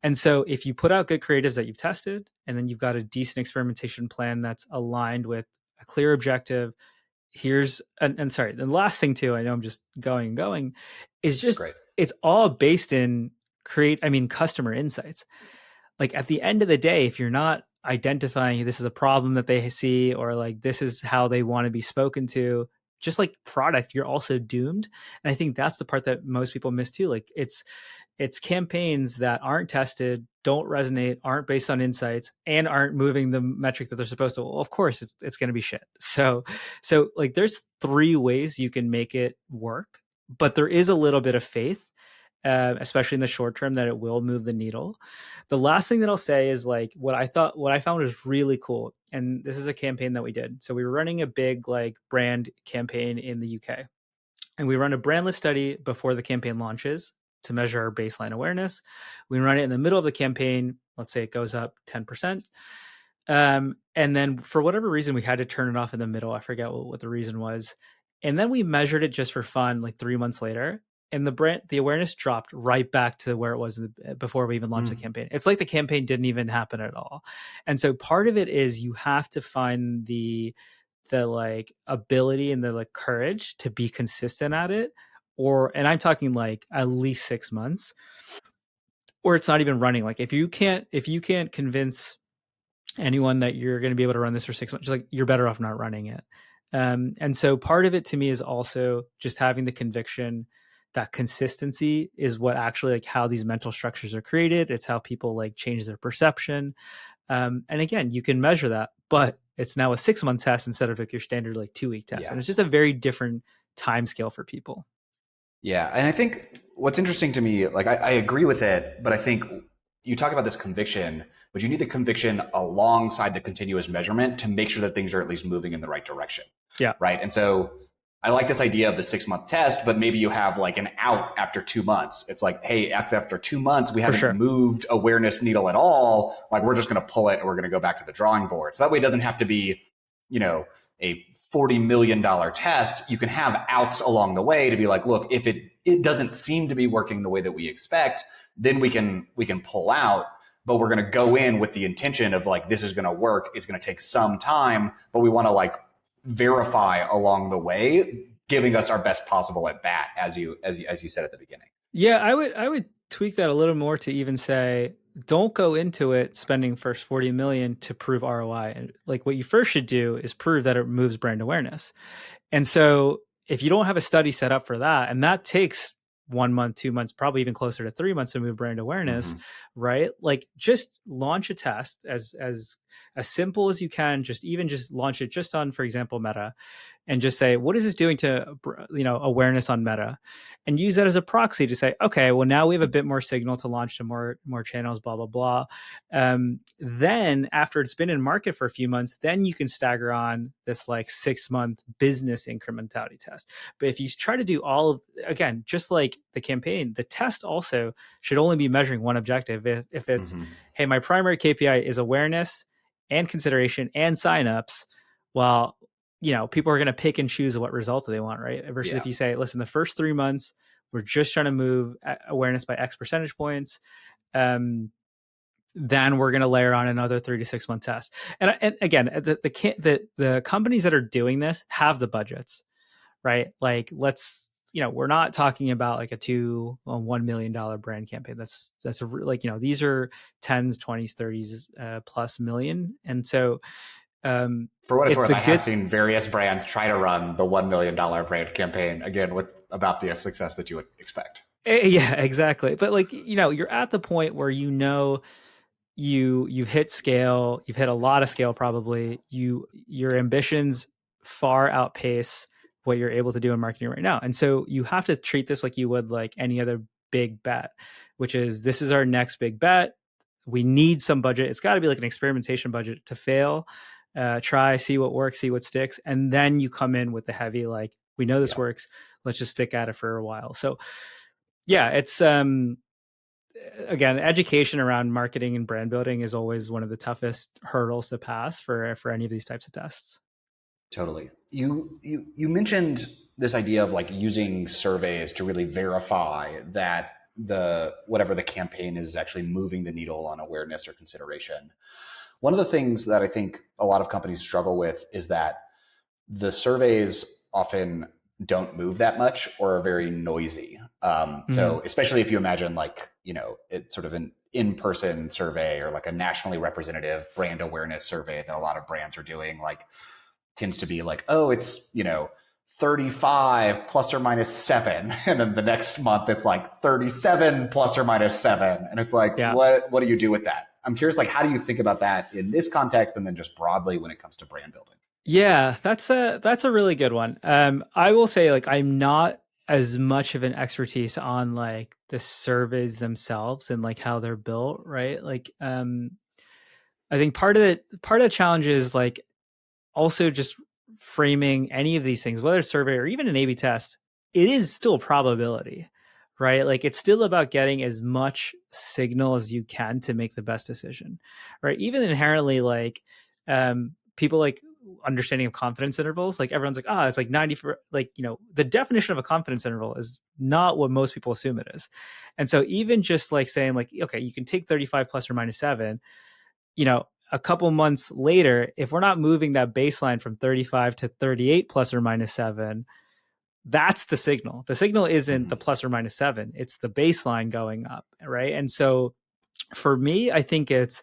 And so if you put out good creatives that you've tested, and then you've got a decent experimentation plan that's aligned with a clear objective, here's, and sorry, the last thing too, I know I'm just going, is just, it's all based in customer insights. Like at the end of the day, if you're not identifying this is a problem that they see, or like this is how they want to be spoken to, just like product, you're also doomed. And I think that's the part that most people miss too. Like it's campaigns that aren't tested, don't resonate, aren't based on insights, and aren't moving the metric that they're supposed to. Well, of course, it's going to be shit. So like, there's three ways you can make it work, but there is a little bit of faith, especially in the short term, that it will move the needle. The last thing that I'll say is like what I found was really cool, and this is a campaign that we did. So we were running a big like brand campaign in the UK, and we run a brand lift study before the campaign launches to measure our baseline awareness. We run it in the middle of the campaign. Let's say it goes up 10%. And then for whatever reason, we had to turn it off in the middle. I forget what the reason was. And then we measured it just for fun, like 3 months later. And the awareness dropped right back to where it was before we even launched the campaign. It's like the campaign didn't even happen at all. And so part of it is you have to find the like ability and the like courage to be consistent at it, and I'm talking like at least 6 months, or it's not even running. Like if you can't convince anyone that you're going to be able to run this for 6 months, just like, you're better off not running it. And so part of it to me is also just having the conviction that consistency is what actually, like, how these mental structures are created. It's how people like change their perception. And again, you can measure that, but it's now a 6-month test instead of like your standard like 2-week test. Yeah. And it's just a very different time scale for people. Yeah. And I think what's interesting to me, like I agree with it, but I think you talk about this conviction, but you need the conviction alongside the continuous measurement to make sure that things are at least moving in the right direction. Yeah. Right. And so I like this idea of the 6-month test, but maybe you have like an out after 2 months. It's like, hey, after 2 months, we haven't moved awareness needle at all. Like, we're just going to pull it and we're going to go back to the drawing board. So that way it doesn't have to be, a $40 million test. You can have outs along the way to be like, look, if it doesn't seem to be working the way that we expect, then we can pull out. But we're going to go in with the intention of like, this is going to work. It's going to take some time, but we want to like verify along the way, giving us our best possible at bat, as you said at the beginning. Yeah, I would tweak that a little more to even say, don't go into it spending first 40 million to prove ROI. And like, what you first should do is prove that it moves brand awareness. And so if you don't have a study set up for that, and that takes 1 month, 2 months, probably even closer to 3 months to move brand awareness, right? Like, just launch a test as simple as you can. Just launch it just on, for example, Meta, and just say, what is this doing to, awareness on Meta, and use that as a proxy to say, okay, well, now we have a bit more signal to launch to more channels, blah, blah, blah. Then after it's been in market for a few months, then you can stagger on this like 6-month business incrementality test. But if you try to do all of, again, just like the campaign, the test also should only be measuring one objective. If it's, hey, my primary KPI is awareness and consideration and signups, well, people are going to pick and choose what result they want, right? Versus if you say, listen, the first 3 months, we're just trying to move awareness by X percentage points. Then we're going to layer on another 3 to 6 month test. And again, the companies that are doing this have the budgets, right? Like, we're not talking about like a $1 million brand campaign. That's these are 10s, 20s, 30s plus million. And so, for what it's worth, I have seen various brands try to run the $1 million brand campaign, again, with about the success that you would expect. Yeah, exactly. But like, you're at the point where you've hit scale, you've hit a lot of scale probably. Your ambitions far outpace what you're able to do in marketing right now. And so you have to treat this like you would like any other big bet, which is, this is our next big bet. We need some budget. It's got to be like an experimentation budget to fail. Try, see what works, see what sticks. And then you come in with the heavy, like, we know this works. Let's just stick at it for a while. So yeah, it's, again, education around marketing and brand building is always one of the toughest hurdles to pass for any of these types of tests. Totally. You mentioned this idea of like using surveys to really verify that whatever the campaign is actually moving the needle on awareness or consideration. One of the things that I think a lot of companies struggle with is that the surveys often don't move that much or are very noisy. So especially if you imagine like, it's sort of an in-person survey or like a nationally representative brand awareness survey that a lot of brands are doing, like, tends to be like, oh, it's, 35 plus or minus 7. And then the next month it's like 37 plus or minus 7. And it's like, Yeah. what do you do with that? I'm curious, like, how do you think about that in this context and then just broadly when it comes to brand building? Yeah, that's a really good one. I will say like I'm not as much of an expertise on like the surveys themselves and like how they're built, right? Like I think part of the challenge is like also just framing any of these things, whether it's survey or even an A/B test, it is still a probability, right? Like it's still about getting as much signal as you can to make the best decision, right? Even inherently, like people like understanding of confidence intervals, like everyone's like, it's like 90 for like, the definition of a confidence interval is not what most people assume it is. And so even just like saying like, okay, you can take 35 plus or minus 7, a couple months later, if we're not moving that baseline from 35 to 38 plus or minus 7, that's the signal. The signal isn't the plus or minus 7, it's the baseline going up, right? And so for me, I think it's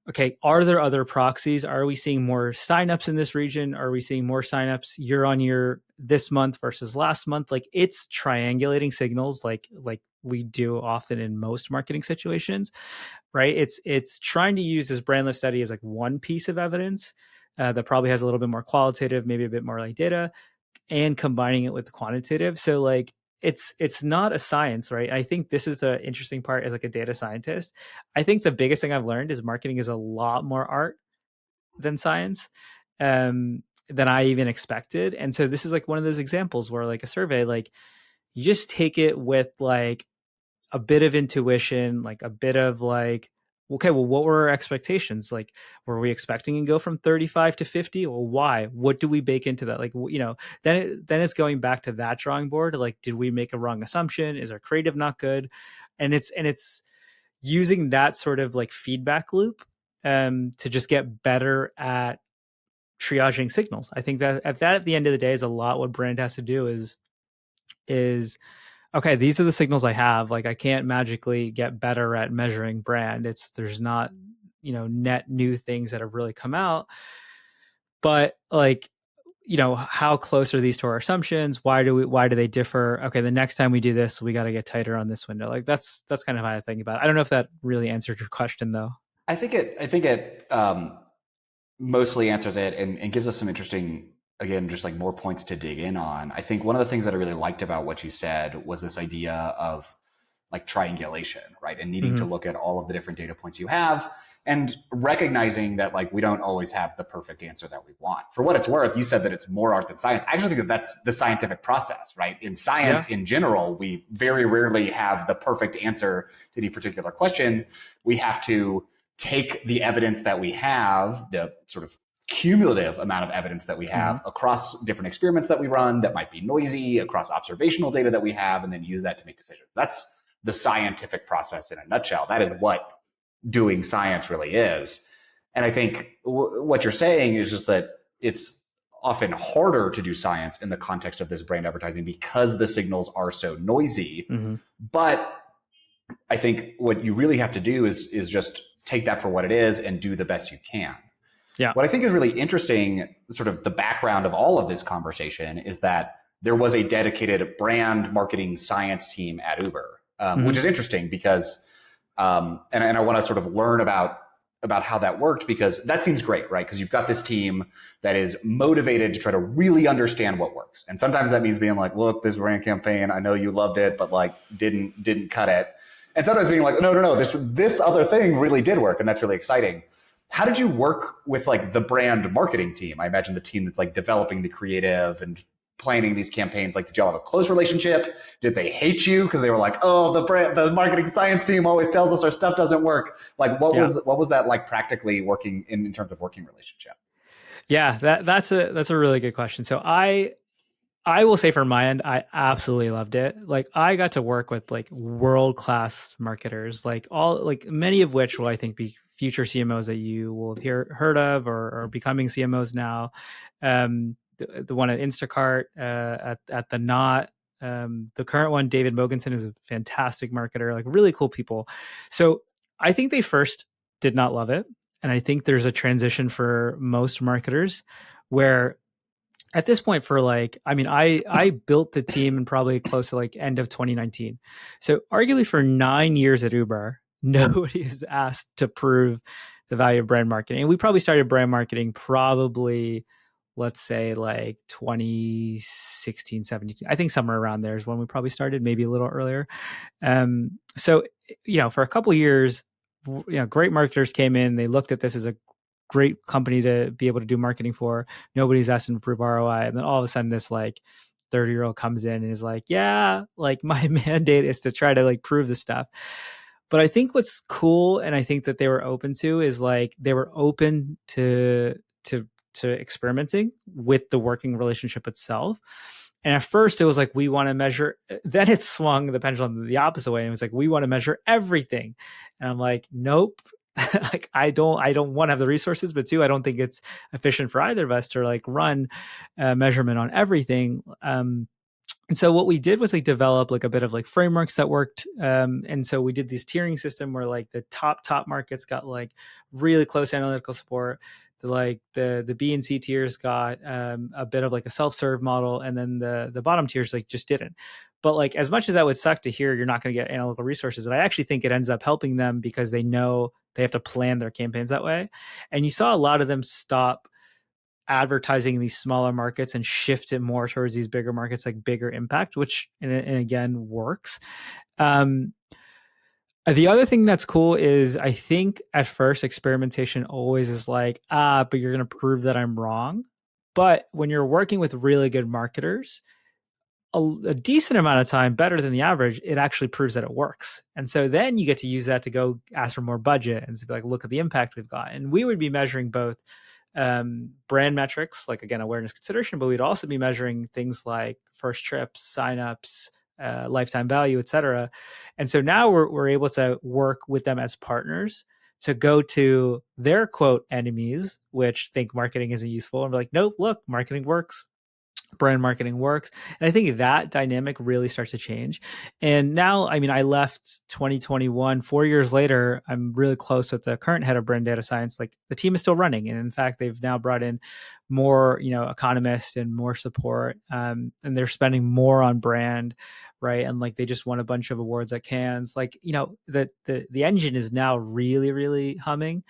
okay, are there other proxies? Are we seeing more signups in this region? Are we seeing more signups year on year this month versus last month? Like it's triangulating signals like we do often in most marketing situations, right? It's trying to use this brand lift study as like one piece of evidence that probably has a little bit more qualitative, maybe a bit more like data, and combining it with the quantitative. So like it's not a science, right? I think this is the interesting part as like a data scientist. I think the biggest thing I've learned is marketing is a lot more art than science, than I even expected. And so this is like one of those examples where like a survey, like you just take it with like a bit of intuition, like a bit of like, okay, well, what were our expectations? Like, were we expecting to go from 35 to 50? Well, why? What do we bake into that? Like, then it's going back to that drawing board. Like, did we make a wrong assumption? Is our creative not good? And it's using that sort of like feedback loop to just get better at triaging signals. I think that at the end of the day is a lot what brand has to do is okay, these are the signals I have. Like I can't magically get better at measuring brand. There's not, net new things that have really come out. But like, how close are these to our assumptions? Why do they differ? Okay, the next time we do this, we got to get tighter on this window. Like that's kind of how I think about it. I don't know if that really answered your question though. I think it mostly answers it and gives us some interesting, again, just like more points to dig in on. I think one of the things that I really liked about what you said was this idea of like triangulation, right? And needing to Mm-hmm. look at all of the different data points you have and recognizing that like we don't always have the perfect answer that we want. For what it's worth, you said that it's more art than science. I actually think that that's the scientific process, right? In science Yeah. in general, we very rarely have the perfect answer to any particular question. We have to take the evidence that we have, the sort of cumulative amount of evidence that we have Mm-hmm. across different experiments that we run that might be noisy, across observational data that we have, and then use that to make decisions. That's the scientific process in a nutshell. That is what doing science really is. And I think what you're saying is just that it's often harder to do science in the context of this brand advertising because the signals are so noisy. Mm-hmm. But I think what you really have to do is just take that for what it is and do the best you can. Yeah. What I think is really interesting, sort of the background of all of this conversation, is that there was a dedicated brand marketing science team at Uber, Mm-hmm. which is interesting because, and I want to sort of learn about how that worked, because that seems great, right? Because you've got this team that is motivated to try to really understand what works, and sometimes that means being like, "Look, this brand campaign, I know you loved it, but like didn't cut it," and sometimes being like, "No, this other thing really did work, and that's really exciting." How did you work with like the brand marketing team? I imagine the team that's like developing the creative and planning these campaigns. Like, did y'all have a close relationship? Did they hate you because they were like, "Oh, the marketing science team always tells us our stuff doesn't work"? Like, what Yeah. was that like practically working in terms of working relationship? Yeah. That's a really good question. So I will say from my end, I absolutely loved it. Like I got to work with like world-class marketers, like many of which will I think be future CMOs that you will have heard of or becoming CMOs now. The one at Instacart, at the Knot, the current one, David Mogensen, is a fantastic marketer, like really cool people. So I think they first did not love it. And I think there's a transition for most marketers where at this point for like, I mean, I built the team in probably close to like end of 2019. So arguably for 9 years at Uber, nobody is asked to prove the value of brand marketing. And we probably started brand marketing probably, let's say like 2016, 17. I think somewhere around there is when we probably started, maybe a little earlier. So, for a couple of years, great marketers came in, they looked at this as a great company to be able to do marketing for. Nobody's asked them to prove ROI. And then all of a sudden this like 30-year-old comes in and is like, yeah, like my mandate is to try to like prove this stuff. But I think what's cool, and I think that they were open to, is like they were open to experimenting with the working relationship itself. And at first it was like, we want to measure, then it swung the pendulum the opposite way. And it was like, we want to measure everything. And I'm like, nope. Like I don't want to have the resources, but two, I don't think it's efficient for either of us to like run measurement on everything. And so what we did was like develop like a bit of like frameworks that worked. And so we did this tiering system where like the top markets got like really close analytical support. The B and C tiers got a bit of like a self-serve model, and then the bottom tiers like just didn't. But like as much as that would suck to hear, you're not going to get analytical resources. And I actually think it ends up helping them because they know they have to plan their campaigns that way. And you saw a lot of them stop advertising in these smaller markets and shift it more towards these bigger markets, like bigger impact, which and again works. The other thing that's cool is I think at first experimentation always is like, but you're going to prove that I'm wrong. But when you're working with really good marketers, a decent amount of time, better than the average, it actually proves that it works. And so then you get to use that to go ask for more budget and be like, look at the impact we've got. And we would be measuring both brand metrics, like again, awareness consideration, but we'd also be measuring things like first trips, signups, lifetime value, et cetera. And so now we're able to work with them as partners to go to their quote enemies, which think marketing isn't useful, and be like, nope, look, marketing works, brand marketing works. And I think that dynamic really starts to change. And now, I mean, I left 2021, 4 years later, I'm really close with the current head of brand data science. Like the team is still running. And in fact, they've now brought in more, economists and more support. And they're spending more on brand, right? And like, they just won a bunch of awards at Cannes. Like, the engine is now really, really humming.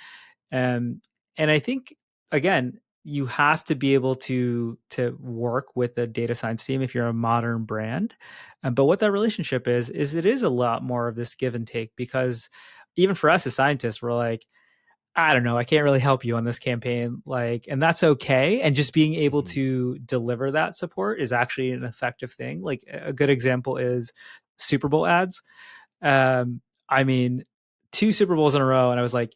And I think, again, you have to be able to work with the data science team if you're a modern brand. But what that relationship is it is a lot more of this give and take, because even for us as scientists, we're like, I don't know, I can't really help you on this campaign. Like, and that's okay. And just being able to deliver that support is actually an effective thing. Like a good example is Super Bowl ads. I mean, 2 Super Bowls in a row, and I was like,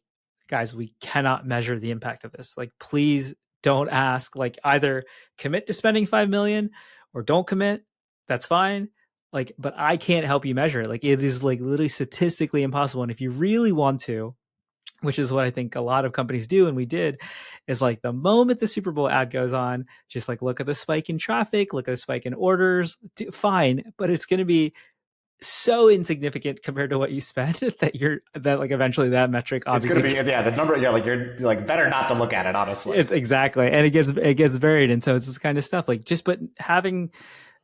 guys, we cannot measure the impact of this. Like, please don't ask. Like, either commit to spending 5 million or don't commit. That's fine. Like, but I can't help you measure it. Like, it is like literally statistically impossible. And if you really want to, which is what I think a lot of companies do, and we did, is like the moment the Super Bowl ad goes on, just like look at the spike in traffic, look at the spike in orders. Fine, but it's going to be so insignificant compared to what you spend that like eventually that metric obviously it's going to be the number. Yeah, like you're like better not to look at it, honestly. It's exactly, and it gets varied, and so it's this kind of stuff like having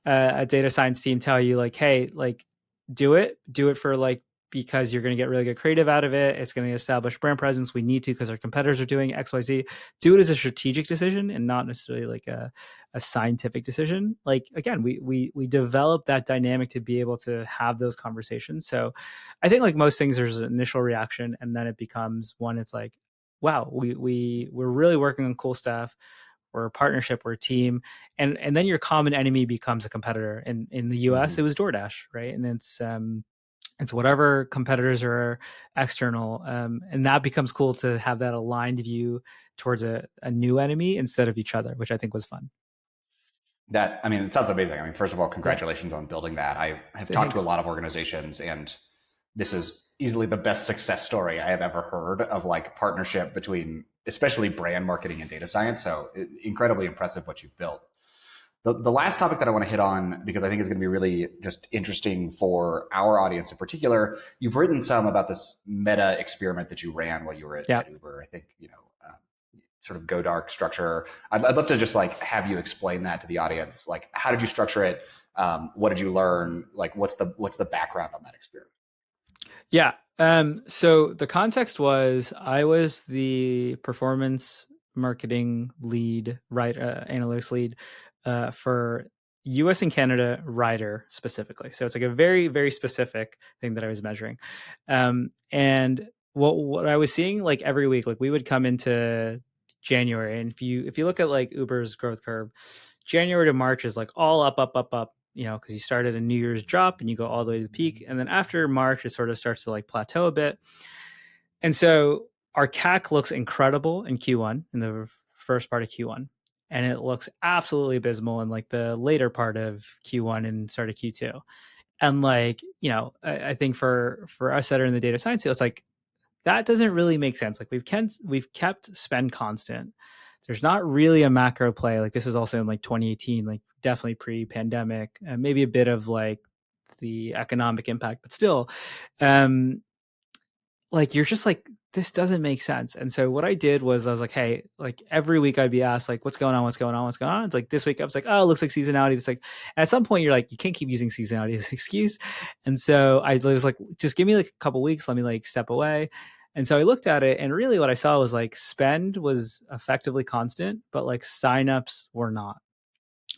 a data science team tell you like, hey, like do it for like, because you're going to get really good creative out of it. It's going to establish brand presence. We need to, because our competitors are doing XYZ. Do it as a strategic decision and not necessarily like a scientific decision. Like, again, we develop that dynamic to be able to have those conversations. So I think like most things, there's an initial reaction, and then it becomes one, it's like, wow, we're really working on cool stuff. We're a partnership, we're a team. And then your common enemy becomes a competitor. And in the US, it was DoorDash, right? And it's whatever competitors are external. And that becomes cool to have that aligned view towards a new enemy instead of each other, which I think was fun. I mean, it sounds amazing. I mean, first of all, Yeah. congratulations on building that. I have talked to a lot of organizations, and this is easily the best success story I have ever heard of like partnership between especially brand marketing and data science. So incredibly impressive what you've built. The last topic that I want to hit on, because I think is going to be really just interesting for our audience in particular, you've written some about this meta experiment that you ran while you were at Uber. I think, sort of go dark structure. I'd love to just like have you explain that to the audience. Like, how did you structure it? What did you learn? Like, what's the background on that experiment? Yeah. So the context was I was the performance marketing lead, right? Analytics lead for US and Canada rider specifically. So it's like a very, very specific thing that I was measuring. And what I was seeing like every week, like we would come into January, and if you look at like Uber's growth curve, January to March is like all up, up, up, up, because you start at a New Year's drop and you go all the way to the peak. And then after March, it sort of starts to like plateau a bit. And so our CAC looks incredible in Q1, in the first part of Q1. And it looks absolutely abysmal in like the later part of Q1 and start of Q2. And like, I think for us that are in the data science field, it's like, that doesn't really make sense. Like we've kept spend constant. There's not really a macro play. Like this is also in like 2018, like definitely pre-pandemic, maybe a bit of like the economic impact, but still, like you're just like, this doesn't make sense. And so what I did was I was like, hey, like every week I'd be asked like, what's going on? What's going on? What's going on? It's like this week I was like, oh, it looks like seasonality. It's like at some point you're like, you can't keep using seasonality as an excuse. And so I was like, just give me like a couple weeks. Let me like step away. And so I looked at it, and really what I saw was like spend was effectively constant, but like signups were not.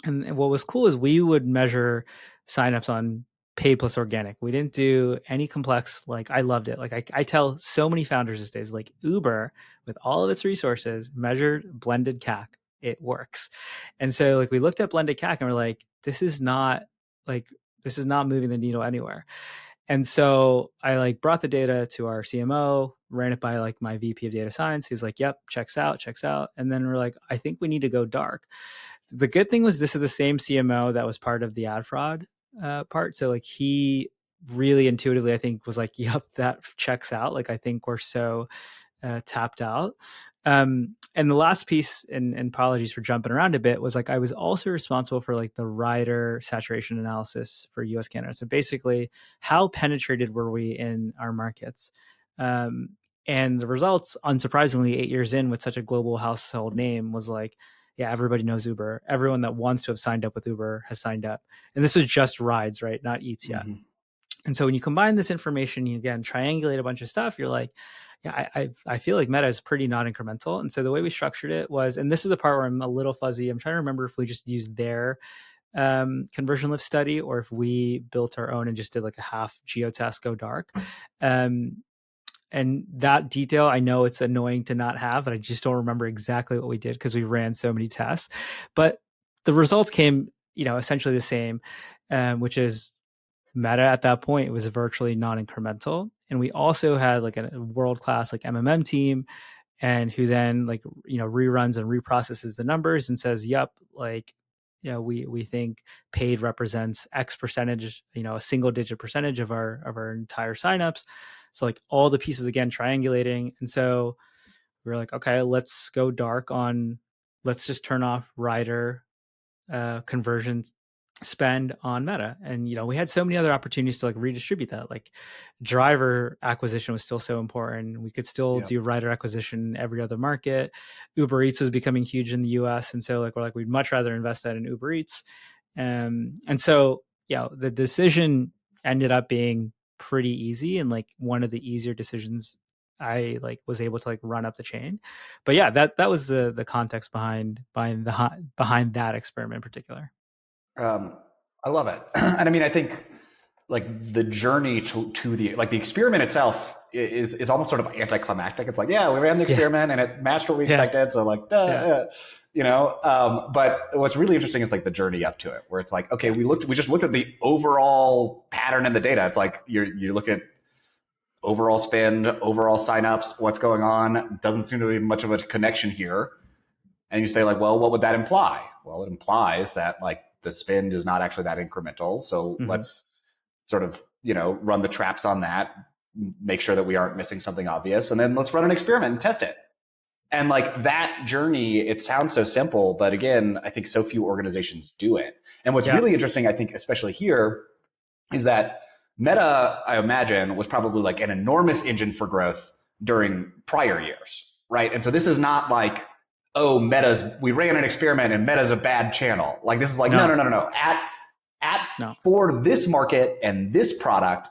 And what was cool is we would measure signups on paid plus organic. We didn't do any complex, like I loved it. Like I tell so many founders these days, like Uber with all of its resources measured blended CAC. It works. And so like we looked at blended CAC and we're like, this is not moving the needle anywhere. And so I like brought the data to our CMO, ran it by like my VP of data science, who's like, yep, checks out. And then we're like, I think we need to go dark. The good thing was this is the same CMO that was part of the ad fraud part. So like he really intuitively, I think, was like, yep, that checks out. Like I think we're so tapped out. And the last piece, and apologies for jumping around a bit, was like I was also responsible for like the rider saturation analysis for US Canada. So basically, how penetrated were we in our markets? And the results, unsurprisingly, 8 years in with such a global household name, was like, yeah, everybody knows Uber. Everyone that wants to have signed up with Uber has signed up. And this is just rides, right? Not eats yet. Mm-hmm. And so when you combine this information, you again triangulate a bunch of stuff, you're like, yeah, I feel like Meta is pretty not incremental. And so the way we structured it was, and this is the part where I'm a little fuzzy. I'm trying to remember if we just used their conversion lift study or if we built our own and just did like a half geotest go dark. And that detail, I know it's annoying to not have, but I just don't remember exactly what we did because we ran so many tests. But the results came, essentially the same, which is Meta at that point was virtually non-incremental. And we also had like a world-class like MMM team, and who then like, reruns and reprocesses the numbers and says, yep, like, we think paid represents X percentage, a single digit percentage of our entire signups. So like all the pieces again, triangulating. And so we were like, okay, let's go dark on, let's just turn off rider conversion spend on Meta. And, we had so many other opportunities to like redistribute that. Like driver acquisition was still so important. We could still do rider acquisition in every other market. Uber Eats was becoming huge in the US. And so like, we're like, we'd much rather invest that in Uber Eats. And so, the decision ended up being pretty easy and like one of the easier decisions I like was able to like run up the chain. But yeah, that was the context behind that experiment in particular. I love it. And I mean, I think like the journey to the, like the experiment itself is almost sort of anticlimactic. It's like, yeah, we ran the experiment and it matched what we expected. So like, but what's really interesting is like the journey up to it, where it's like, okay, we just looked at the overall pattern in the data. It's like you look at overall spend, overall signups, what's going on. Doesn't seem to be much of a connection here. And you say like, well, what would that imply? Well, it implies that like the spend is not actually that incremental. So let's sort of, run the traps on that, make sure that we aren't missing something obvious. And then let's run an experiment and test it. And like that journey, it sounds so simple, but again, I think so few organizations do it. And what's really interesting, I think, especially here, is that Meta, I imagine, was probably like an enormous engine for growth during prior years, right? And so this is not like oh, we ran an experiment and Meta's a bad channel. Like this is like, no, no, No, no, no, no. no, For this market and this product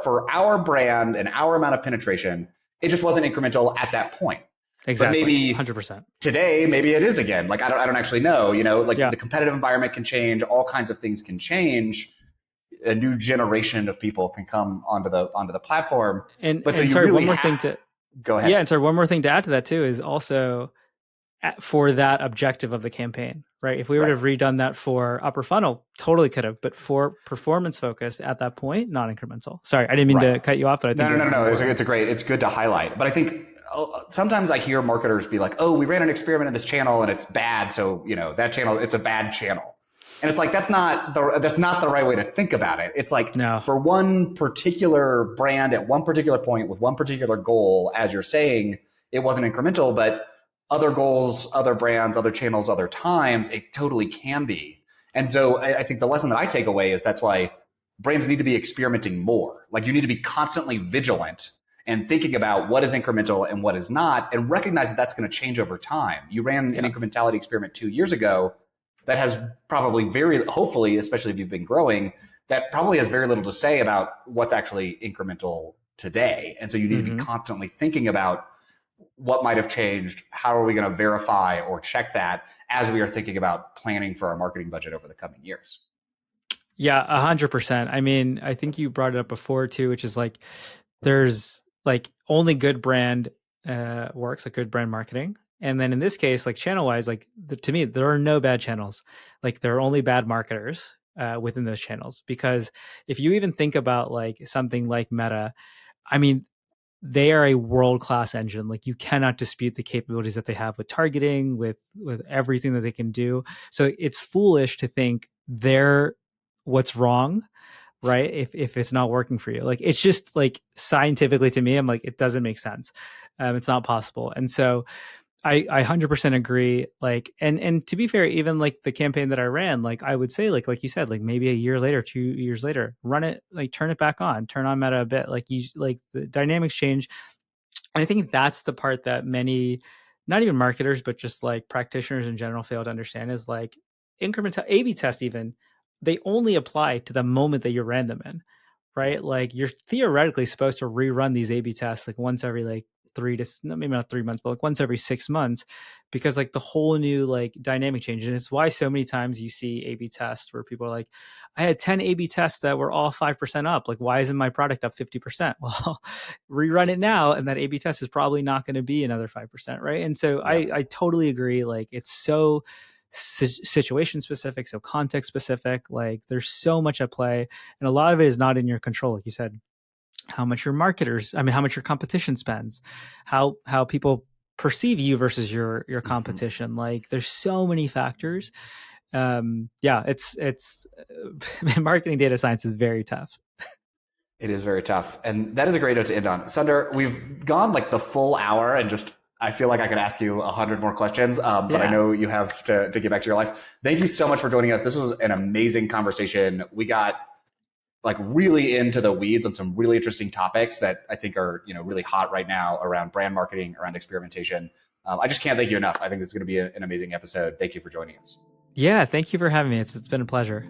for our brand and our amount of penetration, it just wasn't incremental at that point. But exactly. maybe 100%. today, maybe it is again. Like I don't actually know. Like Yeah. the competitive environment can change, all kinds of things can change. A new generation of people can come onto the platform. But so And you sorry, really one more thing to, go ahead. yeah. And sorry, one more thing to add to that too is also for that objective of the campaign, right? If we would Right. have redone that for upper funnel, totally could have, but for performance focus at that point, not incremental. Sorry, I didn't mean to Right. cut you off, but I think No. It's good to highlight. But I think sometimes I hear marketers be like, "Oh, we ran an experiment in this channel and it's bad, so that channel, it's a bad channel." And it's like that's not the right way to think about it. It's like no. for one particular brand at one particular point with one particular goal, as you're saying, it wasn't incremental, but other goals, other brands, other channels, other times, it totally can be. And so I think the lesson that I take away is that's why brands need to be experimenting more. Like you need to be constantly vigilant and thinking about what is incremental and what is not, and recognize that that's going to change over time. You ran an incrementality experiment 2 years ago that has probably hopefully, especially if you've been growing, that probably has very little to say about what's actually incremental today. And so you need to be constantly thinking about what might have changed. How are we going to verify or check that as we are thinking about planning for our marketing budget over the coming years? Yeah, 100%. I mean, I think you brought it up before too, which is like there's like only good brand works, like good brand marketing. And then in this case, like channel wise, like to me, there are no bad channels. Like there are only bad marketers within those channels. Because if you even think about like something like Meta, I mean, they are a world-class engine. Like you cannot dispute the capabilities that they have with targeting, with everything that they can do. So it's foolish to think they're what's wrong, right? If it's not working for you, like it's just like scientifically to me, I'm like it doesn't make sense. It's not possible. And so I 100% agree. Like, and to be fair, even like the campaign that I ran, like I would say, like you said, like maybe a year later, 2 years later, run it, like turn it back on, turn on Meta a bit. Like like the dynamics change. And I think that's the part that many, not even marketers, but just like practitioners in general fail to understand is like incremental A/B tests. Even they only apply to the moment that you ran them in, right? Like you're theoretically supposed to rerun these A/B tests like once every like maybe not 3 months, but like once every 6 months, because like the whole new like dynamic changes. And it's why so many times you see A/B tests where people are like, I had 10 A/B tests that were all 5% up. Like, why isn't my product up 50%? Well, rerun it now, and that A/B test is probably not going to be another 5%, right? And so I totally agree. Like, it's so situation specific, so context specific. Like, there's so much at play, and a lot of it is not in your control. Like you said, how much your how much your competition spends, how people perceive you versus your competition. Like, there's so many factors. It's marketing data science is very tough. It is very tough. And that is a great note to end on. Sundar, we've gone like the full hour and just, I feel like I could ask you 100 more questions, but I know you have to get back to your life. Thank you so much for joining us. This was an amazing conversation. We got like really into the weeds on some really interesting topics that I think are, really hot right now around brand marketing, around experimentation. I just can't thank you enough. I think this is going to be an amazing episode. Thank you for joining us. Yeah, thank you for having me. It's been a pleasure.